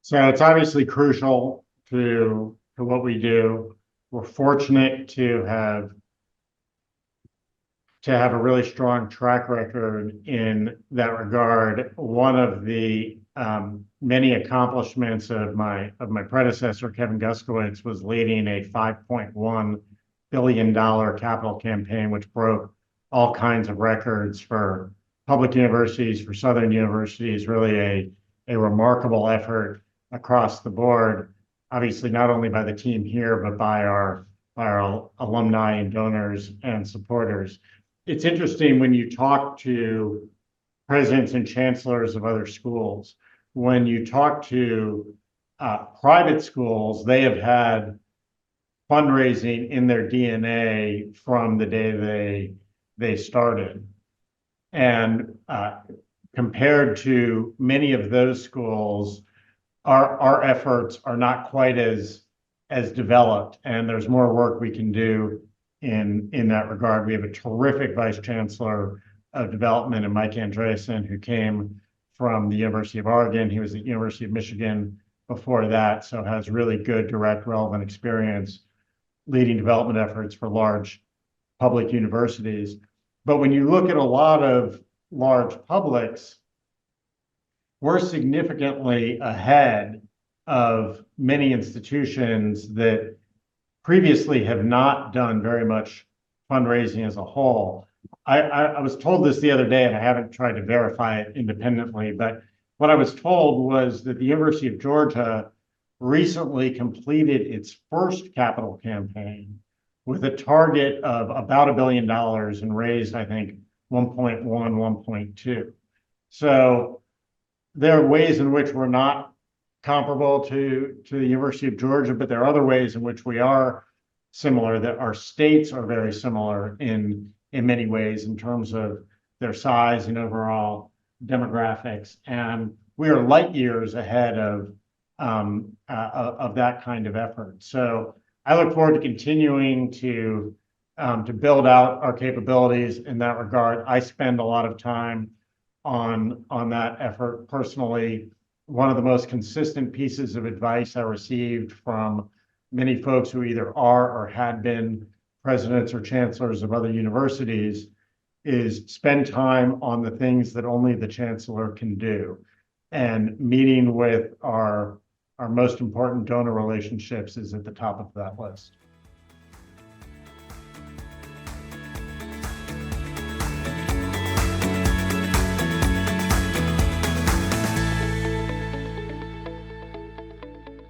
So it's obviously crucial to what we do. We're fortunate to have a really strong track record in that regard. One of the many accomplishments of my predecessor, Kevin Guskowitz, was leading a $5.1 billion capital campaign, which broke all kinds of records for public universities, for Southern universities, really a remarkable effort across the board, obviously not only by the team here, but by our alumni and donors and supporters. It's interesting when you talk to presidents and chancellors of other schools, when you talk to private schools, they have had fundraising in their DNA from the day they started. And compared to many of those schools, our efforts are not quite as developed, and there's more work we can do in that regard. We have a terrific vice chancellor of development in Mike Andreessen, who came from the University of Oregon. He was at the University of Michigan before that, so has really good, direct, relevant experience leading development efforts for large public universities. But when you look at a lot of large publics, we're significantly ahead of many institutions that previously have not done very much fundraising as a whole. I was told this the other day, and I haven't tried to verify it independently, but what I was told was that the University of Georgia recently completed its first capital campaign with a target of about $1 billion and raised, I think, 1.1, 1.2. So there are ways in which we're not comparable to the University of Georgia, but there are other ways in which we are similar, that our states are very similar in many ways in terms of their size and overall demographics. And we are light years ahead of that kind of effort. So I look forward to continuing to build out our capabilities in that regard. I spend a lot of time on that effort personally. One of the most consistent pieces of advice I received from many folks who either are or had been presidents or chancellors of other universities is spend time on the things that only the chancellor can do. And meeting with our most important donor relationships is at the top of that list.